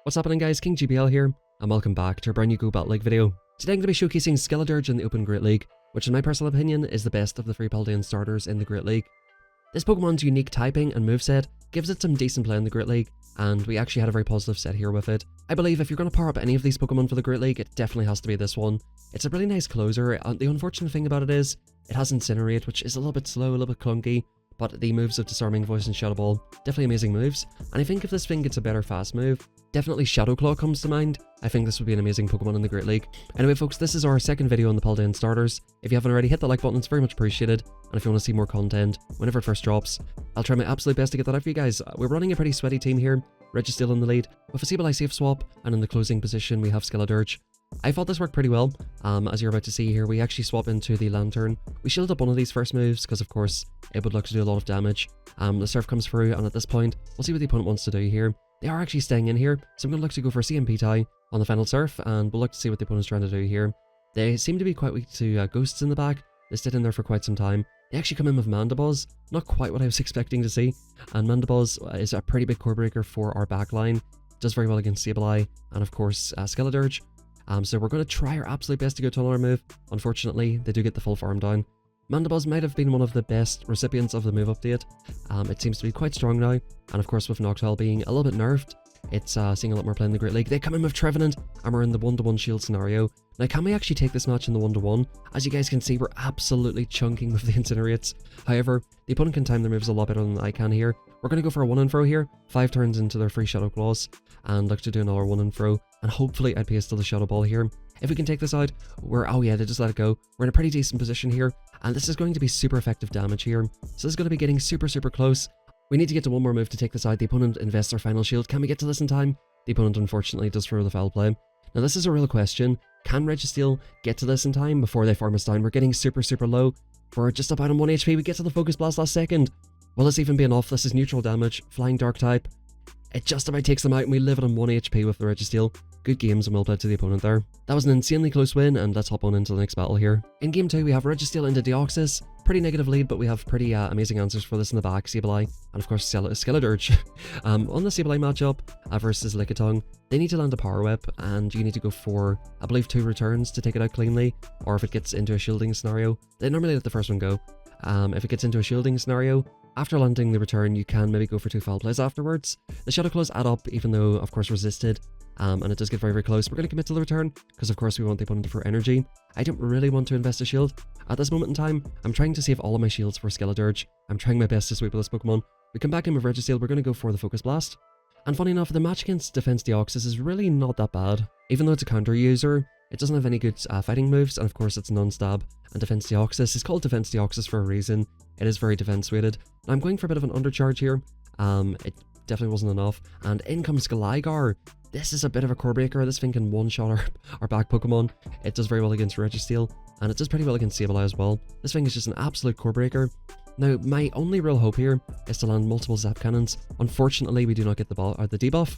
What's happening guys, King GBL here, and welcome back to a brand new Go Battle League video. Today I'm going to be showcasing Skeledirge in the Open Great League, which in my personal opinion is the best of the three Paldean starters in the Great League. This Pokemon's unique typing and moveset gives it some decent play in the Great League, and we actually had a very positive set here with it. I believe if you're going to power up any of these Pokemon for the Great League, it definitely has to be this one. It's a really nice closer, and the unfortunate thing about it is, it has Incinerate, which is a little bit slow, a little bit clunky, but the moves of Disarming Voice and Shadow Ball, definitely amazing moves. And I think if this thing gets a better fast move, definitely Shadow Claw comes to mind. I think this would be an amazing Pokemon in the Great League. Anyway folks, this is our second video on the Paldean starters. If you haven't already, hit the like button, it's very much appreciated. And if you want to see more content, whenever it first drops, I'll try my absolute best to get that out for you guys. We're running a pretty sweaty team here. Registeel in the lead, with a Sableye safe swap, and in the closing position we have Skeledirge. I thought this worked pretty well. As you're about to see here, we actually swap into the Lantern. We shield up one of these first moves, because of course, it would look to do a lot of damage. The Surf comes through, and at this point, we'll see what the opponent wants to do here. They are actually staying in here, so I'm going to look to go for a CMP tie on the final Surf, and we'll look to see what the opponent's trying to do here. They seem to be quite weak to Ghosts in the back. They stayed in there for quite some time. They actually come in with Mandibuzz, not quite what I was expecting to see, and Mandibuzz is a pretty big core breaker for our backline. Does very well against Sableye, and of course Skeledirge. So we're going to try our absolute best to go to another move. Unfortunately, they do get the full farm down. Mandibuzz might have been one of the best recipients of the move update. It seems to be quite strong now, and of course with Noctowl being a little bit nerfed, it's seeing a lot more play in the Great League. They come in with Trevenant, and we're in the 1-to-1 shield scenario. Now, can we actually take this match in the 1-to-1? As you guys can see, we're absolutely chunking with the Incinerates. However, the opponent can time their moves a lot better than I can here. We're going to go for a 1-and-throw here, 5 turns into their free Shadow Claws, and look to do another 1-and-throw, and hopefully I'd paste to the Shadow Ball here. If we can take this out, oh yeah, they just let it go. We're in a pretty decent position here, and this is going to be super effective damage here. So this is going to be getting super close. We need to get to one more move to take this out. The opponent invests their final shield. Can we get to this in time? The opponent unfortunately does throw the foul play. Now this is a real question. Can Registeel get to this in time before they farm us down? We're getting super low. We're just about on 1 HP. We get to the Focus Blast last second. Will this even be enough? This is neutral damage. Flying Dark type. It just about takes them out, and we live it on 1 HP with the Registeel. Good games and well played to the opponent there. That was an insanely close win, and let's hop on into the next battle here. In game 2, we have Registeel into Deoxys. Pretty negative lead, but we have pretty amazing answers for this in the back. Sableye, and of course Skeledirge. On the Sableye matchup versus Lickitung, they need to land a Power Whip, and you need to go for, I believe, 2 returns to take it out cleanly, or if it gets into a shielding scenario, they normally let the first one go. If it gets into a shielding scenario, after landing the return, you can maybe go for 2 foul plays afterwards. The Shadow Claws add up, even though, of course, resisted, and it does get very close. We're going to commit to the return, because of course we want the opponent for energy. I don't really want to invest a shield. At this moment in time, I'm trying to save all of my shields for Skeledirge. I'm trying my best to sweep with this Pokemon. We come back in with Registeel, we're going to go for the Focus Blast. And funny enough, the match against Defense Deoxys is really not that bad. Even though it's a counter user, it doesn't have any good fighting moves, and of course it's non-stab. And Defense Deoxys is called Defense Deoxys for a reason. It is very defense weighted. Now I'm going for a bit of an undercharge here. It definitely wasn't enough. And in comes Skeledirge. This is a bit of a core breaker. This thing can one-shot our back Pokemon. It does very well against Registeel, and it does pretty well against Sableye as well. This thing is just an absolute core breaker. Now, my only real hope here is to land multiple Zap Cannons. Unfortunately, we do not get the debuff.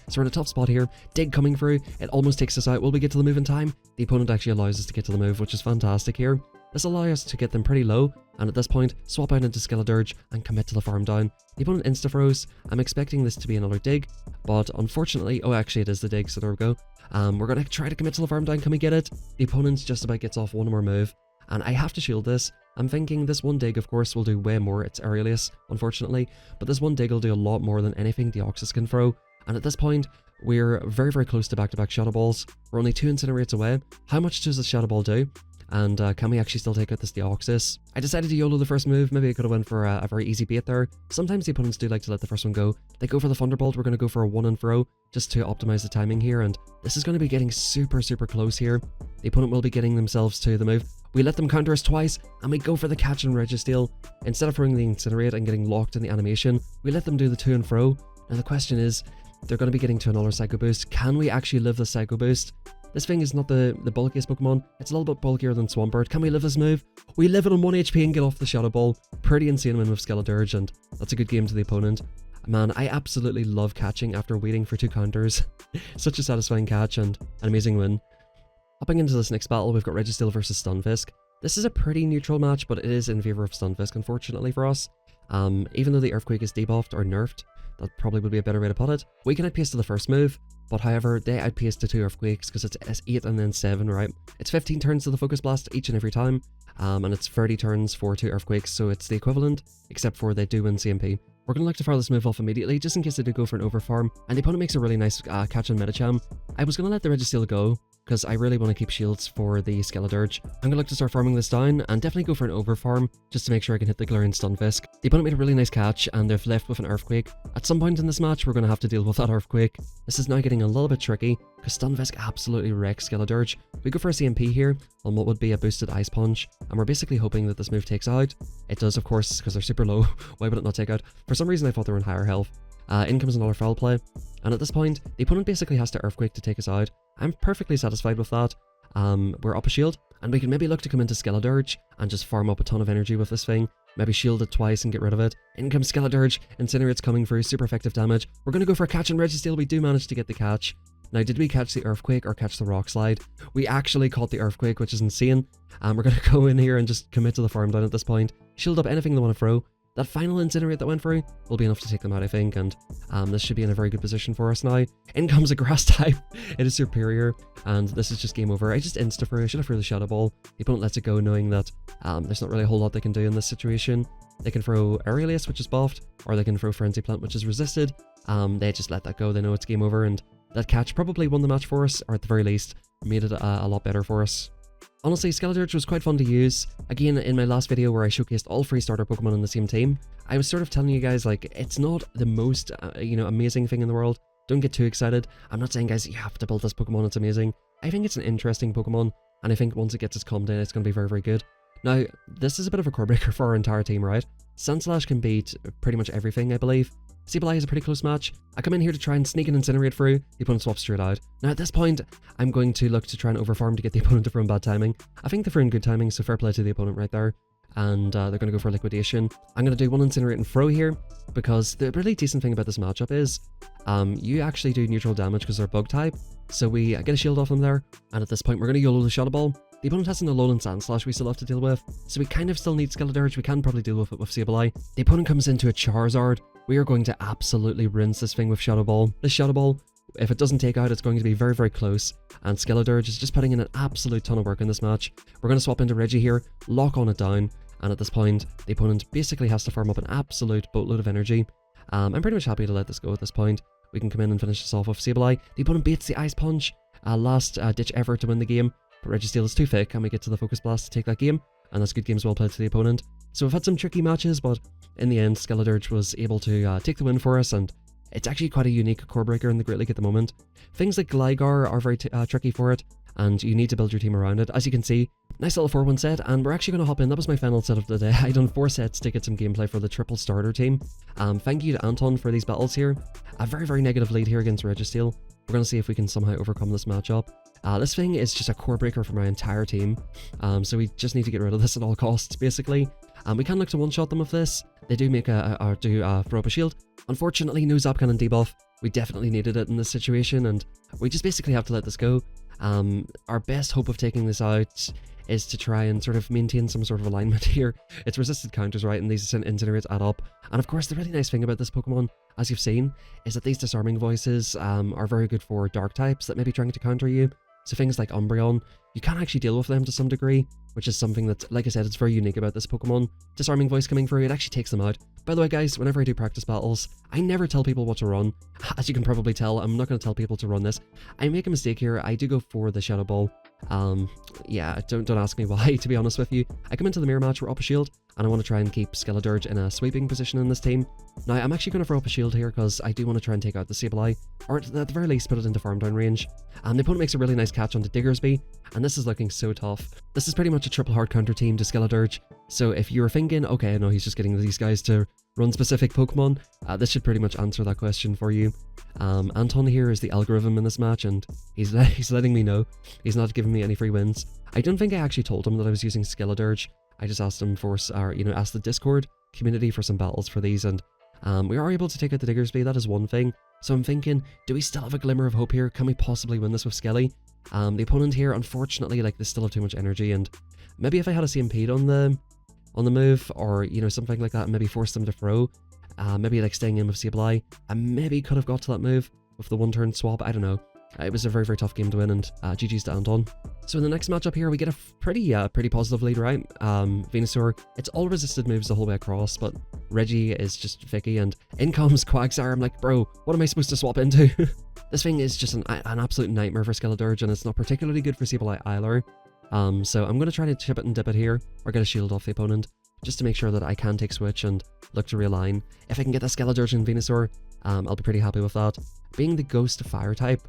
So we're in a tough spot here. Dig coming through. It almost takes us out. Will we get to the move in time? The opponent actually allows us to get to the move, which is fantastic here. This allows us to get them pretty low, and at this point, swap out into Skeledirge and commit to the farm down. The opponent insta-froze. I'm expecting this to be another dig, but unfortunately, oh actually it is the dig, so there we go. We're going to try to commit to the farm down. Can we get it? The opponent just about gets off one more move, and I have to shield this. I'm thinking this one dig, of course, will do way more. It's aerialist, unfortunately, but this one dig will do a lot more than anything Deoxys can throw. And at this point, we're very close to back-to-back Shadow Balls. We're only 2 Incinerates away. How much does the Shadow Ball do? And can we actually still take out this Deoxys? I decided to YOLO the first move. Maybe I could have went for a very easy bait there. Sometimes the opponents do like to let the first one go. They go for the Thunderbolt. We're going to go for a 1-and-throw just to optimize the timing here. And this is going to be getting super close here. The opponent will be getting themselves to the move. We let them counter us twice, and we go for the catch and Registeel. Instead of throwing the Incinerate and getting locked in the animation, we let them do the 2-and-throw. Now the question is, they're going to be getting to another Psycho Boost. Can we actually live the Psycho Boost? This thing is not the bulkiest Pokemon. It's a little bit bulkier than Swampert. Can we live this move? We live it on 1 HP and get off the Shadow Ball. Pretty insane win with Skeledirge, and that's a good game to the opponent. Man, I absolutely love catching after waiting for 2 counters. Such a satisfying catch and an amazing win. Hopping into this next battle, we've got Registeel versus Stunfisk. This is a pretty neutral match, but it is in favour of Stunfisk, unfortunately for us. Even though the Earthquake is debuffed or nerfed, That probably would be a better way to put it. We can outpace to the first move, but however, they outpace to 2 Earthquakes because it's S8 and then 7, right? It's 15 turns to the Focus Blast each and every time, and it's 30 turns for 2 Earthquakes, so it's the equivalent, except for they do win CMP. We're going to look to fire this move off immediately, just in case they do go for an overfarm, and the opponent makes a really nice catch on Medicham. I was going to let the Registeel go, because I really want to keep shields for the Skeledirge. I'm going to look to start farming this down, and definitely go for an overfarm, just to make sure I can hit the Galarian Stunfisk. The opponent made a really nice catch, and they've left with an Earthquake. At some point in this match, we're going to have to deal with that Earthquake. This is now getting a little bit tricky, because Stunfisk absolutely wrecks Skeledirge. We go for a CMP here, on what would be a boosted Ice Punch, and we're basically hoping that this move takes out. It does, of course, because they're super low. Why would it not take out? For some reason, I thought they were in higher health. In comes another foul play, and at this point, the opponent basically has to Earthquake to take us out. I'm perfectly satisfied with that. We're up a shield, and we can maybe look to come into Skeledirge and just farm up a ton of energy with this thing. Maybe shield it twice and get rid of it. In comes Skeledirge, Incinerate's coming through, super effective damage. We're going to go for a catch on Registeel. We do manage to get the catch. Now, did we catch the Earthquake or catch the Rock Slide? We actually caught the Earthquake, which is insane. We're going to go in here and just commit to the farm down at this point. Shield up anything they want to throw. That final Incinerate that went through will be enough to take them out, I think, and this should be in a very good position for us now. In comes a Grass type. It is superior, and this is just game over. I just insta-threw. I should have threw the Shadow Ball. The opponent lets it go, knowing that there's not really a whole lot they can do in this situation. They can throw Aerialius, which is buffed, or they can throw Frenzy Plant, which is resisted. They just let that go. They know it's game over, and that catch probably won the match for us, or at the very least, made it a lot better for us. Honestly, Skeledirge was quite fun to use. Again, in my last video where I showcased all 3 starter Pokemon on the same team, I was sort of telling you guys, like, it's not the most, amazing thing in the world. Don't get too excited. I'm not saying, guys, you have to build this Pokemon, it's amazing. I think it's an interesting Pokemon, and I think once it gets its calm down, it's going to be very, very good. Now, this is a bit of a core breaker for our entire team, right? Sandslash can beat pretty much everything, I believe. Sableye is a pretty close match. I come in here to try and sneak an Incinerate through. The opponent swaps straight out. Now at this point, I'm going to look to try and overfarm to get the opponent to throw in bad timing. I think they're throwing good timing, so fair play to the opponent right there. And they're going to go for Liquidation. I'm going to do one Incinerate and throw here, because the really decent thing about this matchup is you actually do neutral damage because they're bug type. So we get a shield off them there, and at this point we're going to YOLO the Shadow Ball. The opponent has an Alolan Sandslash we still have to deal with, so we kind of still need Skeledirge. We can probably deal with it with Sableye. The opponent comes into a Charizard. We are going to absolutely rinse this thing with Shadow Ball. This Shadow Ball, if it doesn't take out, it's going to be very, very close, and Skeledirge is just putting in an absolute ton of work in this match. We're going to swap into Reggie here, lock on it down, and at this point, the opponent basically has to farm up an absolute boatload of energy. I'm pretty much happy to let this go at this point. We can come in and finish this off with Sableye. The opponent beats the Ice Punch, last ditch effort to win the game, but Registeel is too thick, and we get to the Focus Blast to take that game, and that's good games well played to the opponent. So we've had some tricky matches, but in the end, Skeledirge was able to take the win for us, and it's actually quite a unique core breaker in the Great League at the moment. Things like Gligar are very tricky for it, and you need to build your team around it. As you can see, nice little 4-1 set, and we're actually going to hop in. That was my final set of the day. I done 4 sets to get some gameplay for the triple starter team. Thank you to Anton for these battles here. A very, very negative lead here against Registeel. We're going to see if we can somehow overcome this matchup. This thing is just a core breaker for my entire team, so we just need to get rid of this at all costs, basically. We can look to one-shot them with this. They do make throw up a shield. Unfortunately, no Zap Cannon debuff. We definitely needed it in this situation, and we just basically have to let this go. Our best hope of taking this out is to try and sort of maintain some sort of alignment here. It's resisted counters, right, and these Incinerates add up. And of course, the really nice thing about this Pokemon, as you've seen, is that these Disarming Voices are very good for Dark types that may be trying to counter you. So things like Umbreon, you can actually deal with them to some degree, which is something that, like I said, it's very unique about this Pokemon. Disarming Voice coming through, it actually takes them out. By the way, guys, whenever I do practice battles, I never tell people what to run. As you can probably tell, I'm not going to tell people to run this. I make a mistake here. I do go for the Shadow Ball. Yeah, don't ask me why, to be honest with you. I come into the mirror match, we're up a shield, and I want to try and keep Skeledirge in a sweeping position in this team. Now, I'm actually going to throw up a shield here because I do want to try and take out the Sableye, or at the very least put it into farm down range. The opponent makes a really nice catch onto Diggersby, and this is looking so tough. This is pretty much a triple hard counter team to Skeledirge, so if you were thinking, okay, no, he's just getting these guys to run specific Pokemon, this should pretty much answer that question for you. Anton here is the algorithm in this match, and he's letting me know. He's not giving me any free wins. I don't think I actually told him that I was using Skeledirge. I just asked him for, asked the Discord community for some battles for these, and we are able to take out the Diggersby. That is one thing. So I'm thinking, do we still have a glimmer of hope here? Can we possibly win this with Skelly? The opponent here, unfortunately, like, they still have too much energy, and maybe if I had a CMP'd on the move, or, something like that, and maybe force them to throw, maybe like staying in with Sableye. I maybe could have got to that move with the one-turn swap, I don't know. It was a very, very tough game to win, and GG's to Anton. So in the next matchup here, we get a pretty positive lead, right? Venusaur, it's all resisted moves the whole way across, but Reggie is just Vicky, and in comes Quagsire. I'm like, bro, what am I supposed to swap into? This thing is just an absolute nightmare for Skeledirge, and it's not particularly good for Sableye either. So I'm going to try to chip it and dip it here, or get a shield off the opponent, just to make sure that I can take switch and look to realign. If I can get the Skeledirge and Venusaur, I'll be pretty happy with that. Being the Ghost Fire type,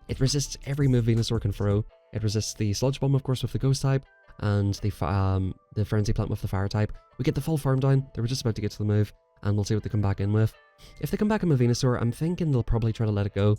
it resists every move Venusaur can throw. It resists the Sludge Bomb, of course, with the Ghost type, and the Frenzy Plant with the Fire type. We get the full farm down. They were just about to get to the move, and we'll see what they come back in with. If they come back in with Venusaur, I'm thinking they'll probably try to let it go.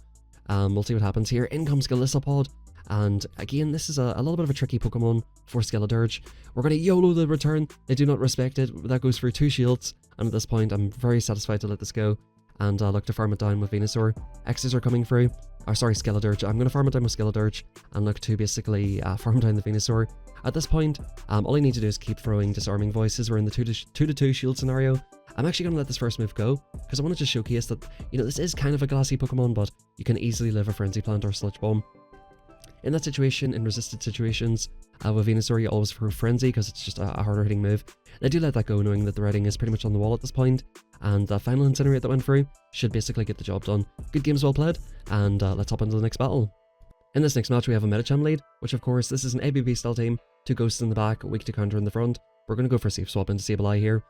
We'll see what happens here. In comes Golisopod, and again, this is a little bit of a tricky Pokemon for Skeledirge. We're going to YOLO the return. They do not respect it. That goes for 2 shields, and at this point, I'm very satisfied to let this go and look to farm it down with Venusaur. X's are coming through. Or sorry, Skeledirge. I'm going to farm it down with Skeledirge and look to basically farm down the Venusaur. At this point, all I need to do is keep throwing Disarming Voices. We're in the 2-2 shield scenario. I'm actually going to let this first move go, because I wanted to showcase that, you know, this is kind of a glassy Pokemon, but you can easily live a Frenzy Plant or Sludge Bomb. In that situation, in resisted situations, with Venusaur, you always throw Frenzy, because it's just a harder hitting move. And I do let that go, knowing that the writing is pretty much on the wall at this point, and that final Incinerate that went through should basically get the job done. Good games well played, and let's hop into the next battle. In this next match, we have a Medicham lead, which of course, this is an ABB style team, 2 Ghosts in the back, weak to counter in the front. We're going to go for a safe swap into Sableye here.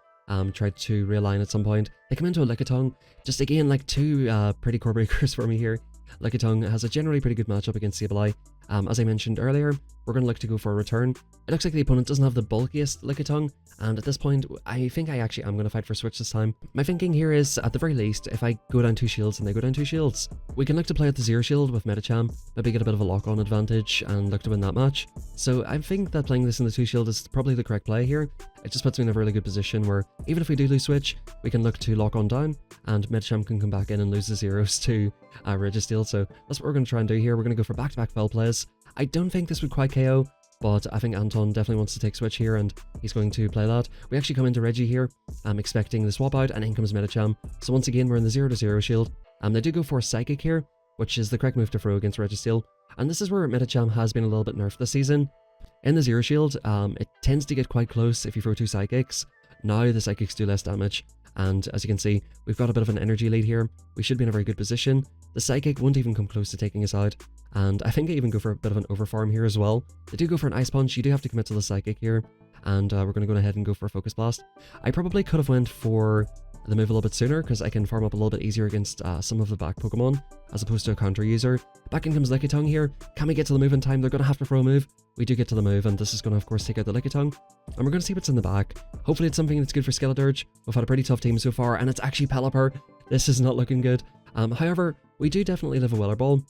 Try to realign at some point. They come into a Lickitung, just again like 2 pretty core breakers for me here. Lickitung has a generally pretty good matchup against Sableye. As I mentioned earlier, we're going to look to go for a return. It looks like the opponent doesn't have the bulkiest Lickitung, and at this point, I think I actually am going to fight for switch this time. My thinking here is, at the very least, if I go down 2 shields and they go down 2 shields, we can look to play at the 0 shield with Medicham, maybe get a bit of a lock-on advantage and look to win that match. So I think that playing this in the 2 shield is probably the correct play here. It just puts me in a really good position where, even if we do lose switch, we can look to lock on down, and Medicham can come back in and lose the zeros to Registeel. So that's what we're going to try and do here. We're going to go for back-to-back fell plays. I don't think this would quite KO, but I think Anton definitely wants to take switch here, and he's going to play that. We actually come into Reggie here. I'm expecting the swap out, and in comes Medicham. So once again, we're in the 0-0 shield. They do go for Psychic here, which is the correct move to throw against Registeel. And this is where Medicham has been a little bit nerfed this season. In the 0 shield, it tends to get quite close if you throw 2 Psychics. Now the Psychics do less damage, and as you can see, we've got a bit of an energy lead here. We should be in a very good position. The Psychic won't even come close to taking us out, and I think I even go for a bit of an overfarm here as well. They do go for an Ice Punch. You do have to commit to the Psychic here, and we're going to go ahead and go for a Focus Blast. I probably could have went for the move a little bit sooner, because I can farm up a little bit easier against some of the back Pokemon, as opposed to a counter user. Back in comes Lickitung here. Can we get to the move in time? They're going to have to throw a move. We do get to the move, and this is going to, of course, take out the Lickitung. And we're going to see what's in the back. Hopefully it's something that's good for Skeledirge. We've had a pretty tough team so far, and it's actually Pelipper. This is not looking good. However, we do definitely live a Weather Ball.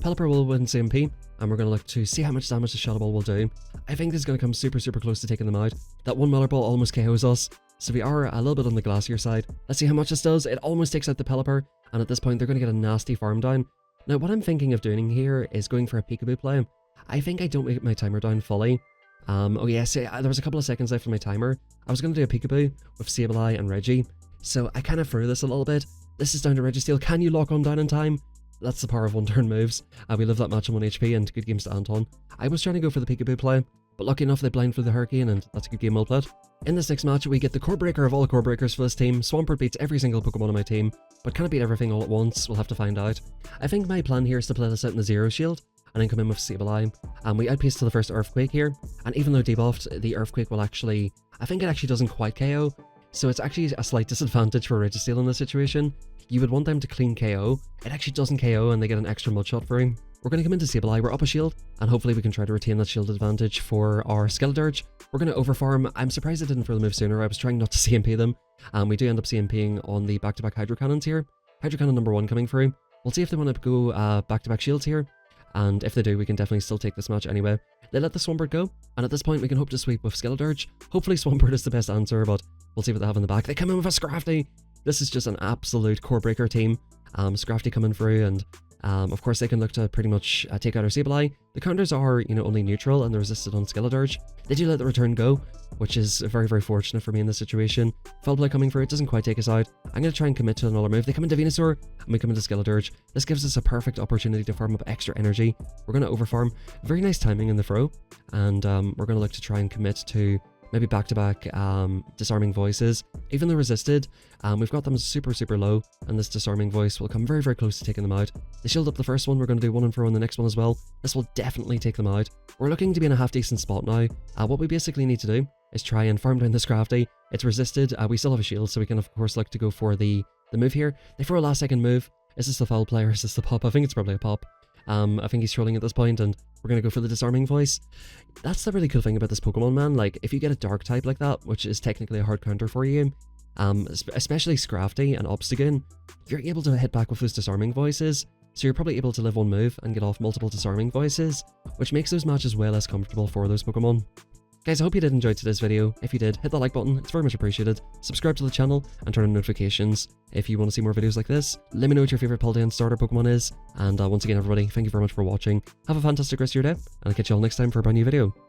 Pelipper will win CMP, and we're going to look to see how much damage the Shadow Ball will do. I think this is going to come super, super close to taking them out. That one Weather Ball almost KOs us, so we are a little bit on the glassier side. Let's see how much this does. It almost takes out the Pelipper, and at this point, they're going to get a nasty farm down. Now, what I'm thinking of doing here is going for a Peekaboo play. I think I don't make my timer down fully. Oh yes, there was a couple of seconds left on my timer. I was going to do a Peekaboo with Sableye and Reggie, so I kind of threw this a little bit. This is down to Registeel. Can you lock on down in time? That's the power of one-turn moves. We live that match on 1 HP, and good games to Anton. I was trying to go for the Peekaboo play, but lucky enough they blind for the Hurricane, and that's a good game well played. In this next match, we get the core breaker of all core breakers for this team. Swampert beats every single Pokemon on my team, but can it beat everything all at once? We'll have to find out. I think my plan here is to play this out in the 0 shield, and then come in with Sableye. We outpace to the first Earthquake here, and even though debuffed, the Earthquake will actually, I think it actually doesn't quite KO, so it's actually a slight disadvantage for Registeel in this situation. You would want them to clean KO. It actually doesn't KO, and they get an extra mud shot for him. We're going to come into Sableye, we're up a shield, and hopefully we can try to retain that shield advantage for our Skeledirge. We're going to overfarm. I'm surprised I didn't throw the move sooner. I was trying not to CMP them. We do end up CMPing on the back-to-back Hydro Cannons here. Hydro Cannon number 1 coming through. We'll see if they want to go back-to-back shields here, and if they do, we can definitely still take this match anyway. They let the Swampert go, and at this point we can hope to sweep with Skeledirge. Hopefully Swampert is the best answer, but we'll see what they have in the back. They come in with a Scrafty. This is just an absolute core breaker team. Scrafty coming through, and Of course, they can look to pretty much take out our Sableye. The counters are, only neutral and they're resisted on Skeledirge. They do let the return go, which is very, very fortunate for me in this situation. Full Play coming for it doesn't quite take us out. I'm going to try and commit to another move. They come into Venusaur and we come into Skeledirge. This gives us a perfect opportunity to farm up extra energy. We're going to overfarm. Very nice timing in the throw. And we're going to look to try and commit to maybe back-to-back Disarming Voices. Even though resisted, we've got them super, super low, and this Disarming Voice will come very, very close to taking them out. They shield up the first one, we're going to do one and throw on the next one as well. This will definitely take them out. We're looking to be in a half-decent spot now. What we basically need to do is try and farm down the Scrafty. It's resisted, we still have a shield, so we can of course look to go for the move here. They throw a last-second move. Is this the foul play or is this the pop? I think it's probably a pop. I think he's trolling at this point, and we're going to go for the Disarming Voice. That's the really cool thing about this Pokemon, man. Like, if you get a Dark type like that, which is technically a hard counter for you, especially Scrafty and Obstagoon, you're able to hit back with those Disarming Voices, so you're probably able to live one move and get off multiple Disarming Voices, which makes those matches way less comfortable for those Pokemon. Guys, I hope you did enjoy today's video. If you did, hit the like button, it's very much appreciated. Subscribe to the channel and turn on notifications if you want to see more videos like this. Let me know what your favourite Paldean starter Pokemon is. And once again, everybody, thank you very much for watching. Have a fantastic rest of your day, and I'll catch you all next time for a brand new video.